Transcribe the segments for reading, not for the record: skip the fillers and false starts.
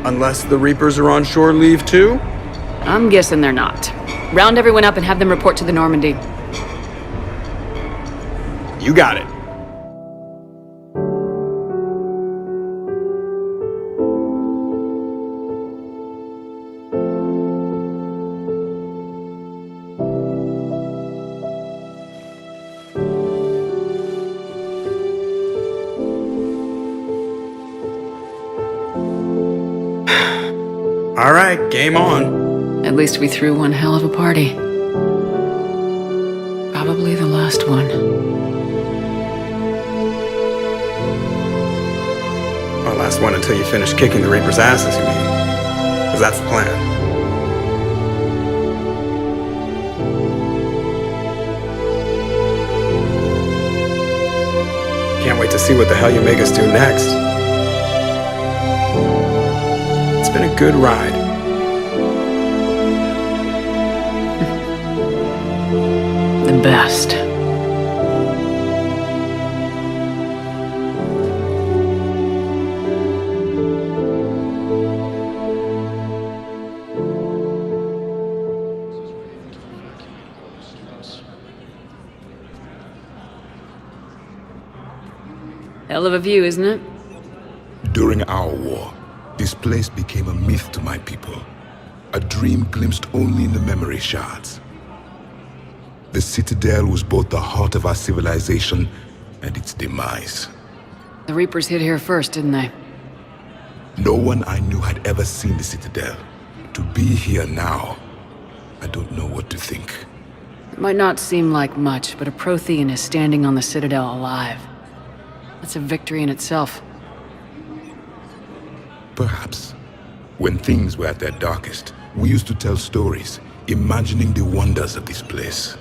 Unless the Reapers are on shore leave too? I'm guessing they're not. Round everyone up and have them report to the Normandy. You got it. All right, game on. At least we threw one hell of a party. Probably the last one. Well, last one until you finish kicking the Reapers' asses, you mean? Because that's the plan. Can't wait to see what the hell you make us do next. It's been a good ride. The best. Hell of a view, isn't it? During our war, this place became a myth to my people. A dream glimpsed only in the memory shards. The Citadel was both the heart of our civilization and its demise. The Reapers hit here first, didn't they? No one I knew had ever seen the Citadel. To be here now, I don't know what to think. It might not seem like much, but a Prothean is standing on the Citadel alive. That's a victory in itself. Perhaps. When things were at their darkest, we used to tell stories, imagining the wonders of this place.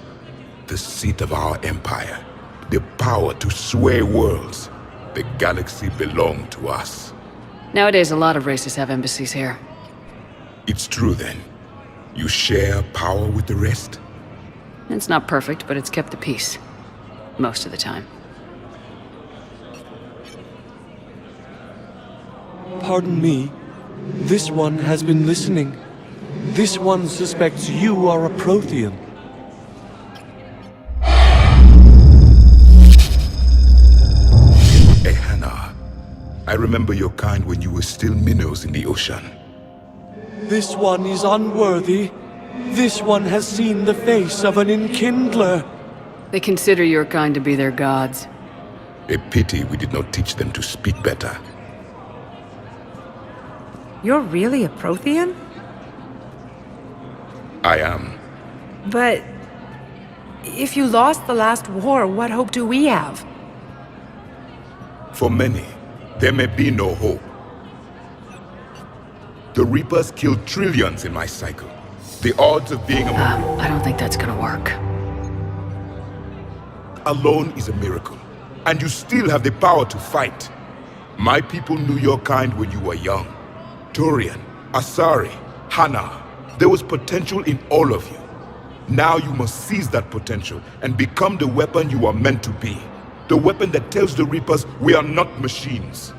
The seat of our empire, the power to sway worlds. The galaxy belonged to us. Nowadays, a lot of races have embassies here. It's true then. You share power with the rest? It's not perfect, but it's kept the peace. Most of the time. Pardon me. This one has been listening. This one suspects you are a Prothean. Ehana, I remember your kind when you were still minnows in the ocean. This one is unworthy. This one has seen the face of an enkindler. They consider your kind to be their gods. A pity we did not teach them to speak better. You're really a Prothean? I am. But if you lost the last war, what hope do we have? For many, there may be no hope. The Reapers killed trillions in my cycle. The odds of being among I don't think that's gonna work. alone is a miracle. And you still have the power to fight. My people knew your kind when you were young. Turian, Asari, Hana. There was potential in all of you. Now you must seize that potential and become the weapon you are meant to be. The weapon that tells the Reapers we are not machines.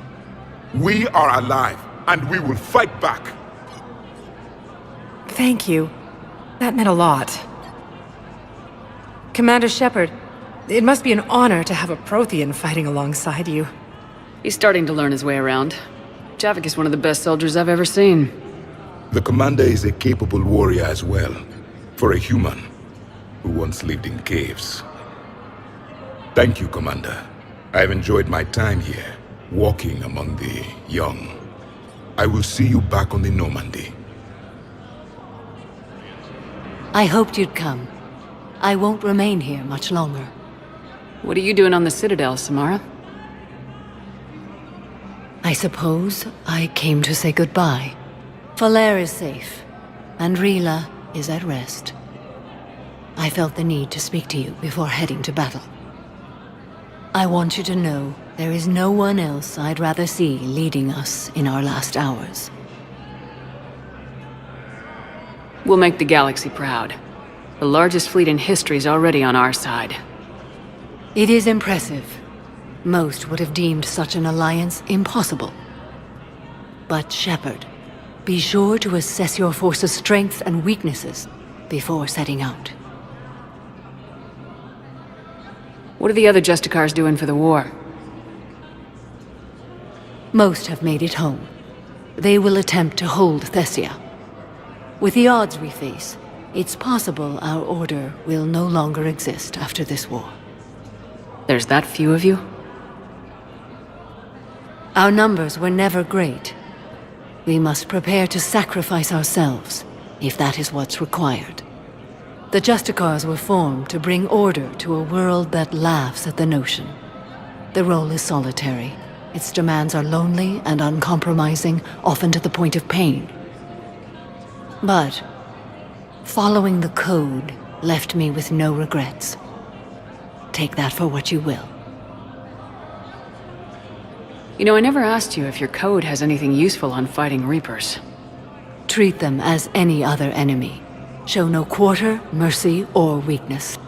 We are alive, and we will fight back. Thank you. That meant a lot. Commander Shepard, it must be an honor to have a Prothean fighting alongside you. He's starting to learn his way around. Javik is one of the best soldiers I've ever seen. The commander is a capable warrior as well, for a human who once lived in caves. Thank you, Commander. I've enjoyed my time here, walking among the young. I will see you back on the Normandy. I hoped you'd come. I won't remain here much longer. What are you doing on the Citadel, Samara? I suppose I came to say goodbye. Falere is safe, and Rila is at rest. I felt the need to speak to you before heading to battle. I want you to know there is no one else I'd rather see leading us in our last hours. We'll make the galaxy proud. The largest fleet in history is already on our side. It is impressive. Most would have deemed such an alliance impossible. But Shepard, Be sure to assess your force's strengths and weaknesses before setting out. What are the other Justicars doing for the war? Most have made it home. They will attempt to hold Thessia. With the odds we face, it's possible our order will no longer exist after this war. There's that few of you? Our numbers were never great. We must prepare to sacrifice ourselves, if that is what's required. The Justicars were formed to bring order to a world that laughs at the notion. The role is solitary. Its demands are lonely and uncompromising, often to the point of pain. But following the code left me with no regrets. Take that for what you will. You know, I never asked you if your code has anything useful on fighting Reapers. Treat them as any other enemy. Show no quarter, mercy, or weakness.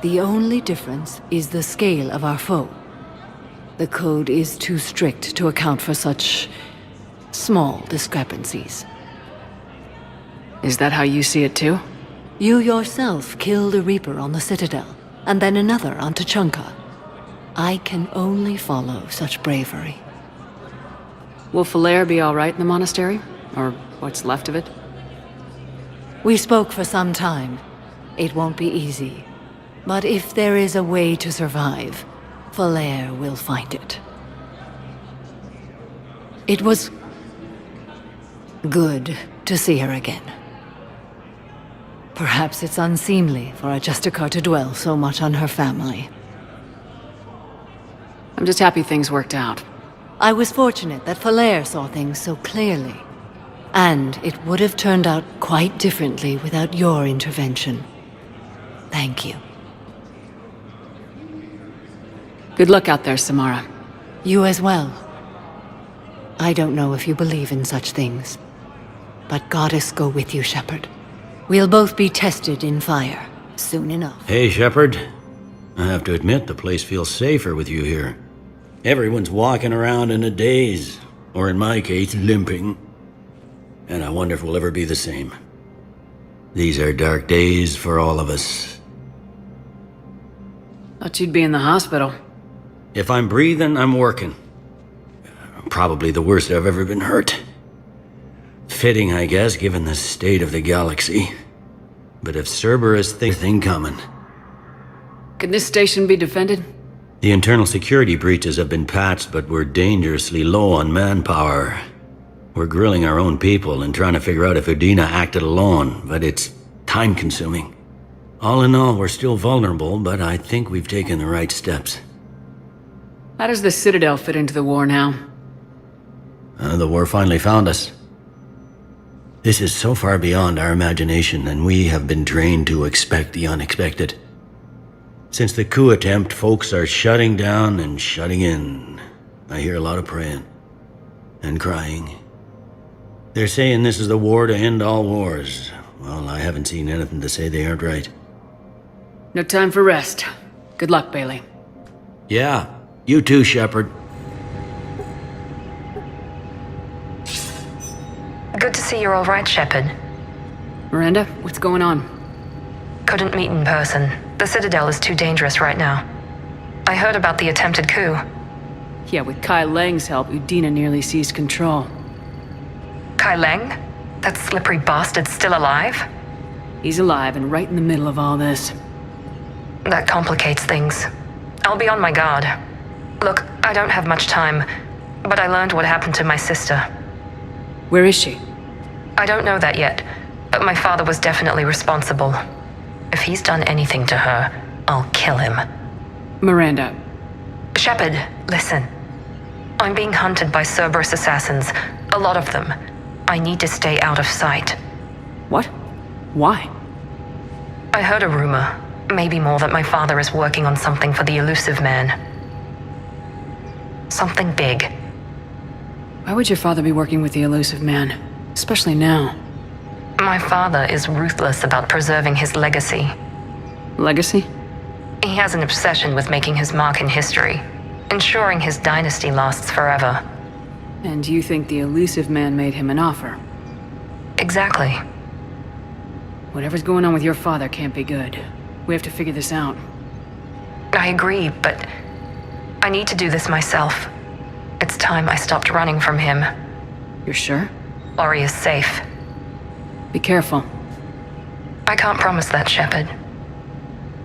The only difference is the scale of our foe. The code is too strict to account for such small discrepancies. Is that how you see it too? You yourself killed a Reaper on the Citadel, and then another on Tuchanka. I can only follow such bravery. Will Falair be all right in the monastery? Or what's left of it? We spoke for some time. It won't be easy. But if there is a way to survive, Falair will find it. It was good to see her again. Perhaps it's unseemly for a Justicar to dwell so much on her family. I'm just happy things worked out. I was fortunate that Falair saw things so clearly. And it would have turned out quite differently without your intervention. Thank you. Good luck out there, Samara. You as well. I don't know if you believe in such things, but Goddess go with you, Shepard. We'll both be tested in fire, soon enough. Hey, Shepard. I have to admit, the place feels safer with you here. Everyone's walking around in a daze, or in my case, limping. And I wonder if we'll ever be the same. These are dark days for all of us. Thought you'd be in the hospital. If I'm breathing, I'm working. Probably the worst I've ever been hurt. Fitting, I guess, given the state of the galaxy. But if Cerberus thinks thing coming... Can this station be defended? The internal security breaches have been patched, but we're dangerously low on manpower. We're grilling our own people and trying to figure out if Udina acted alone, but it's time-consuming. All in all, we're still vulnerable, but I think we've taken the right steps. How does the Citadel fit into the war now? The war finally found us. This is so far beyond our imagination, and we have been trained to expect the unexpected. Since the coup attempt, folks are shutting down and shutting in. I hear a lot of praying. And crying. They're saying this is the war to end all wars. Well, I haven't seen anything to say they aren't right. No time for rest. Good luck, Bailey. Yeah, you too, Shepard. Good to see you're all right, Shepard. Miranda, what's going on? Couldn't meet in person. The Citadel is too dangerous right now. I heard about the attempted coup. Yeah, with Kai Lang's help, Udina nearly seized control. Kai Leng? That slippery bastard's still alive? He's alive and right in the middle of all this. That complicates things. I'll be on my guard. Look, I don't have much time, but I learned what happened to my sister. Where is she? I don't know that yet, but my father was definitely responsible. If he's done anything to her, I'll kill him. Miranda. Shepard, listen. I'm being hunted by Cerberus assassins. A lot of them. I need to stay out of sight. What? Why? I heard a rumor, maybe more, that my father is working on something for the Elusive Man. Something big. Why would your father be working with the Elusive Man? Especially now. My father is ruthless about preserving his legacy. Legacy? He has an obsession with making his mark in history, ensuring his dynasty lasts forever. And you think the elusive man made him an offer? Exactly. Whatever's going on with your father can't be good. We have to figure this out. I agree, but I need to do this myself. It's time I stopped running from him. You're sure? Ori is safe. Be careful. I can't promise that, Shepard.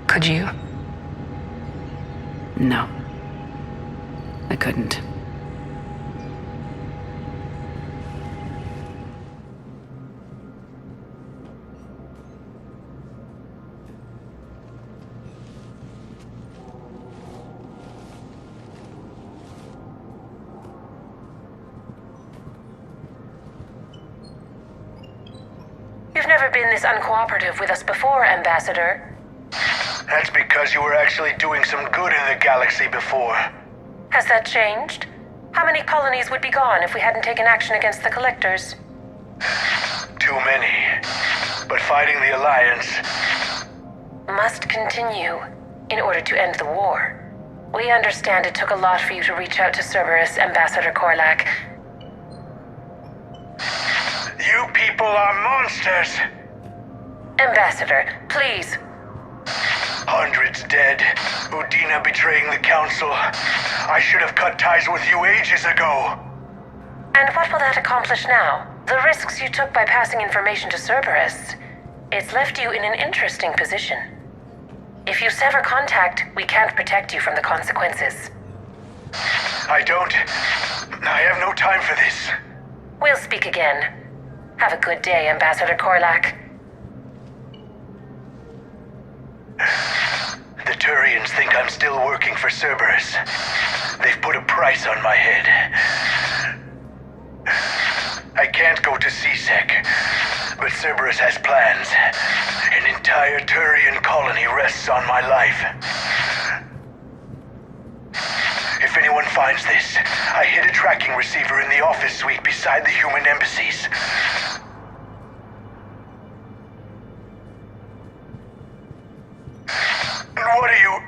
Could you? No. I couldn't. You've never been this uncooperative with us before, Ambassador. That's because you were actually doing some good in the galaxy before. Has that changed? How many colonies would be gone if we hadn't taken action against the Collectors? Too many. But fighting the Alliance... must continue in order to end the war. We understand it took a lot for you to reach out to Cerberus, Ambassador Korlak. You people are monsters! Ambassador, please. Hundreds dead. Udina betraying the Council. I should have cut ties with you ages ago. And what will that accomplish now? The risks you took by passing information to Cerberus. It's left you in an interesting position. If you sever contact, we can't protect you from the consequences. I have no time for this. We'll speak again. Have a good day, Ambassador Korlak. The Turians think I'm still working for Cerberus. They've put a price on my head. I can't go to CSEC, but Cerberus has plans. An entire Turian colony rests on my life. If anyone finds this, I hid a tracking receiver in the office suite beside the human embassies. What are you...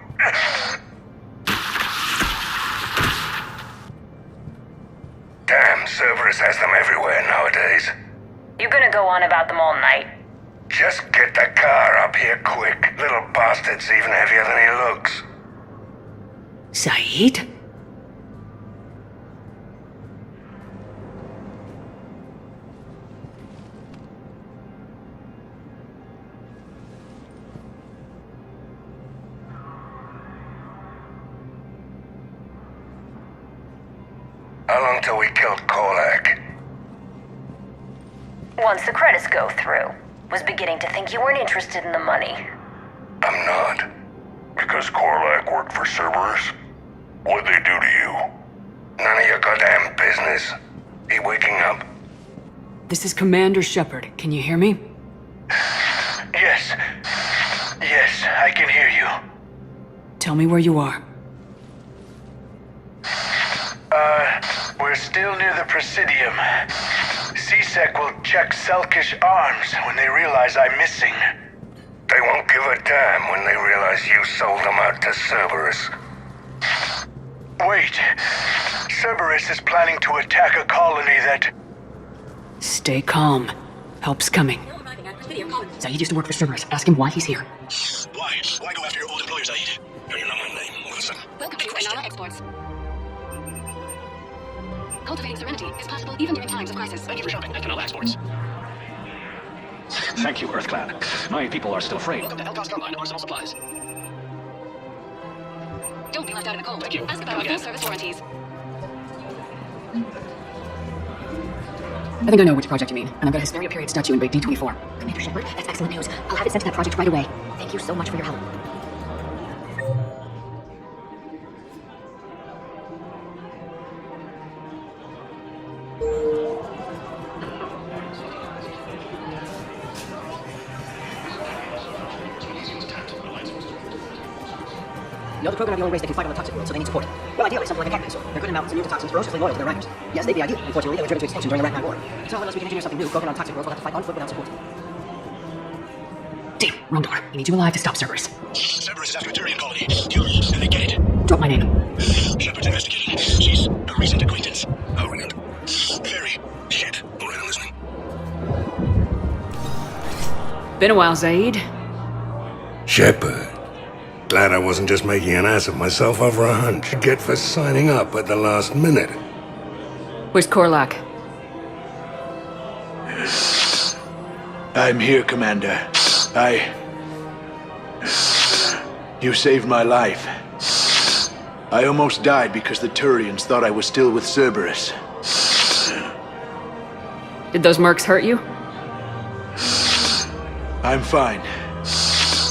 Damn, Cerberus has them everywhere nowadays. You gonna go on about them all night? Just get the car up here quick. Little bastard's even heavier than he looks. Saeed? How long till we killed Korlak? Once the credits go through. Was beginning to think you weren't interested in the money. I'm not. Because Korlak worked for Cerberus? What'd they do to you? None of your goddamn business. He waking up? This is Commander Shepard. Can you hear me? Yes. Yes, I can hear you. Tell me where you are. We're still near the Presidium. CSEC will check Selkish arms when they realize I'm missing. They won't give a damn when they realize you sold them out to Cerberus. Wait. Cerberus is planning to attack a colony that... Stay calm. Help's coming. Saeed used to work for Cerberus. Ask him why he's here. Why? Why go after your old employer, Saeed? You know my name, Wilson. Welcome to Inara Exports. Cultivating serenity is possible even during times of crisis. Thank you for shopping at Canal Exports. Thank you, EarthClan. My people are still afraid. Welcome to Elcos Carmine Arsenal Supplies. Don't be left out in the cold. Thank you. Ask about our full-service warranties. I think I know which project you mean, and I've got a Hysteria period statue in Bay D24. Commander Shepard, that's excellent news. I'll have it sent to that project right away. Thank you so much for your help. No other program of your own race that can fight on the toxic world, so they need support. Well, ideally, something like a cat council. They're good in mountains, immune to toxins, ferociously loyal to their riders. Yes, they'd be ideal. Unfortunately, they were driven to extinction during the Ragnar War. So unless we can engineer something new, broken on toxic worlds will have to fight on foot without support. Damn, wrong door. We need you alive to stop Cerberus. Cerberus is after a Turian colony. Did they get it? Drop my name. Shepard's investigating. She's a recent acquaintance. Oh, really? Shit. All right, I'm listening. Been a while, Zaid. Shepard. Glad I wasn't just making an ass of myself over a hunch. Get for signing up at the last minute. Where's Korlak? I'm here, Commander. You saved my life. I almost died because the Turians thought I was still with Cerberus. Did those mercs hurt you? I'm fine.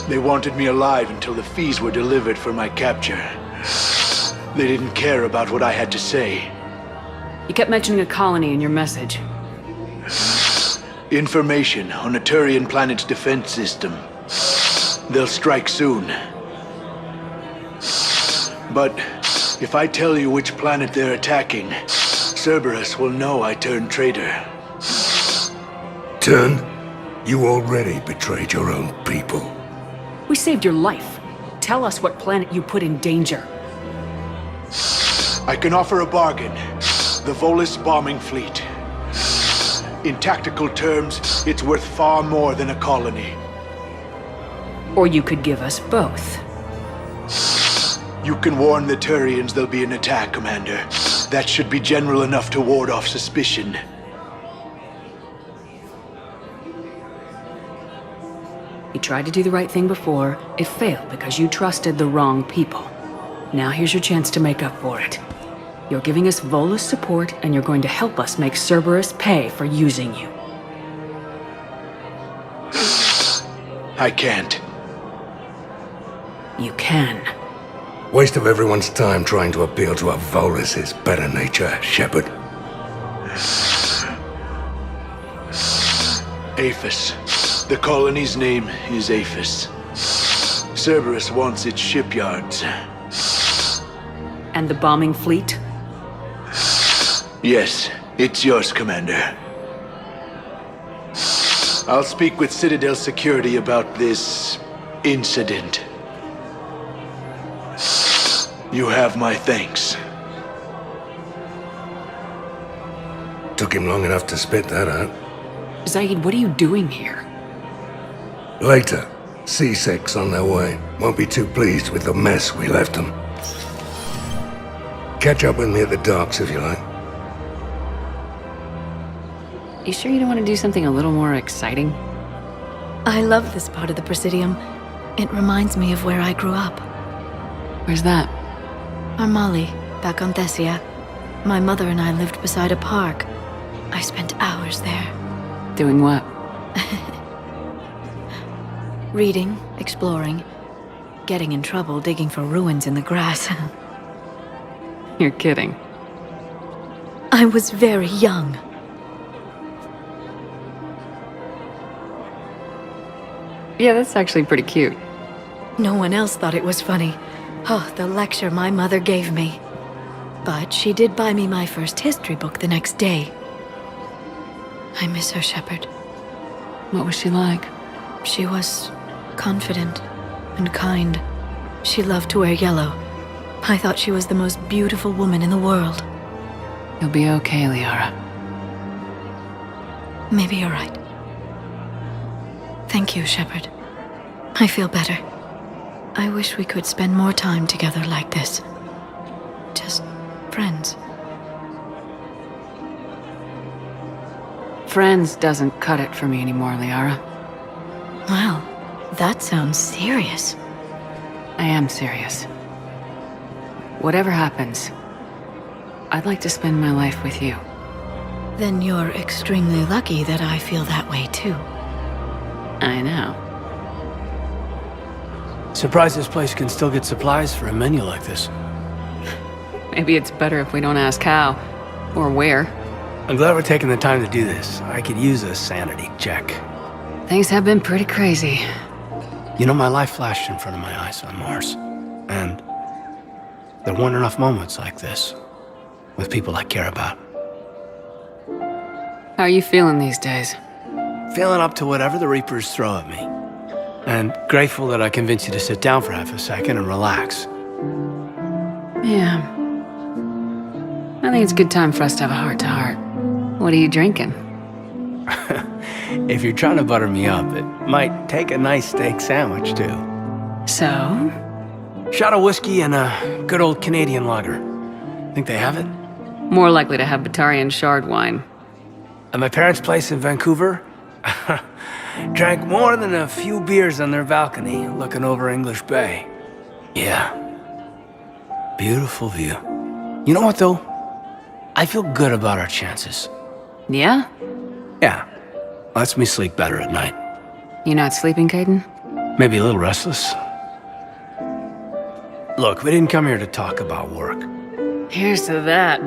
They wanted me alive until the fees were delivered for my capture. They didn't care about what I had to say. You kept mentioning a colony in your message. Information on a Turian planet's defense system. They'll strike soon. But if I tell you which planet they're attacking, Cerberus will know I turned traitor. Turned? You already betrayed your own people. We saved your life. Tell us what planet you put in danger. I can offer a bargain. The Volus bombing fleet. In tactical terms, it's worth far more than a colony. Or you could give us both. You can warn the Turians there'll be an attack, Commander. That should be general enough to ward off suspicion. You tried to do the right thing before. It failed because you trusted the wrong people. Now here's your chance to make up for it. You're giving us Volus support, and you're going to help us make Cerberus pay for using you. I can't. You can. Waste of everyone's time trying to appeal to a Volus' better nature, Shepard. Aphis. The colony's name is Aphis. Cerberus wants its shipyards. And the bombing fleet? Yes, it's yours, Commander. I'll speak with Citadel Security about this incident. You have my thanks. Took him long enough to spit that out. Zaid, what are you doing here? Later, C-Sec's on their way. Won't be too pleased with the mess we left them. Catch up with me at the docks if you like. You sure you don't want to do something a little more exciting? I love this part of the Presidium. It reminds me of where I grew up. Where's that? Armali, back on Thessia. My mother and I lived beside a park. I spent hours there. Doing what? Reading, exploring, getting in trouble digging for ruins in the grass. You're kidding. I was very young. Yeah, that's actually pretty cute. No one else thought it was funny. Oh, the lecture my mother gave me. But she did buy me my first history book the next day. I miss her, Shepard. What was she like? She was confident and kind. She loved to wear yellow. I thought she was the most beautiful woman in the world. You'll be okay, Liara. Maybe you're right. Thank you, Shepard. I feel better. I wish we could spend more time together like this. Just friends. Friends doesn't cut it for me anymore, Liara. Wow, that sounds serious. I am serious. Whatever happens, I'd like to spend my life with you. Then you're extremely lucky that I feel that way too. I know. Surprised this place can still get supplies for a menu like this. Maybe it's better if we don't ask how, or where. I'm glad we're taking the time to do this. I could use a sanity check. Things have been pretty crazy. You know, my life flashed in front of my eyes on Mars. And there weren't enough moments like this with people I care about. How are you feeling these days? Feeling up to whatever the Reapers throw at me. And grateful that I convinced you to sit down for half a second and relax. Yeah. I think it's a good time for us to have a heart-to-heart. What are you drinking? If you're trying to butter me up, it might take a nice steak sandwich, too. So? Shot of whiskey and a good old Canadian lager. Think they have it? More likely to have Batarian shard wine. At my parents' place in Vancouver, drank more than a few beers on their balcony, looking over English Bay. Yeah. Beautiful view. You know what, though? I feel good about our chances. Yeah? Yeah. Lets me sleep better at night. You not sleeping, Caden? Maybe a little restless. Look, we didn't come here to talk about work. Here's to that.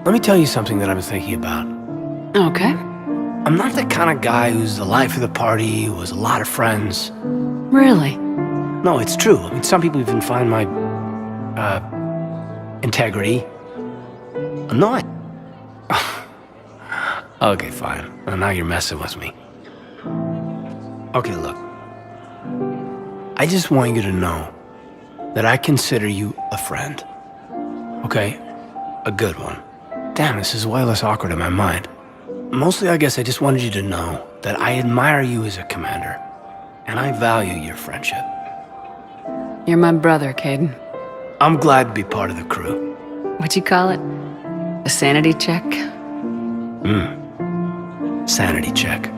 Let me tell you something that I've been thinking about. Okay. I'm not the kind of guy who's the life of the party, who has a lot of friends. Really? No, it's true. I mean, some people even find my, integrity annoying. Okay, fine. Well, now you're messing with me. Okay, look. I just want you to know that I consider you a friend. Okay? A good one. Damn, this is way less awkward in my mind. Mostly, I guess I just wanted you to know that I admire you as a commander, and I value your friendship. You're my brother, Caden. I'm glad to be part of the crew. What'd you call it? A sanity check? Sanity check.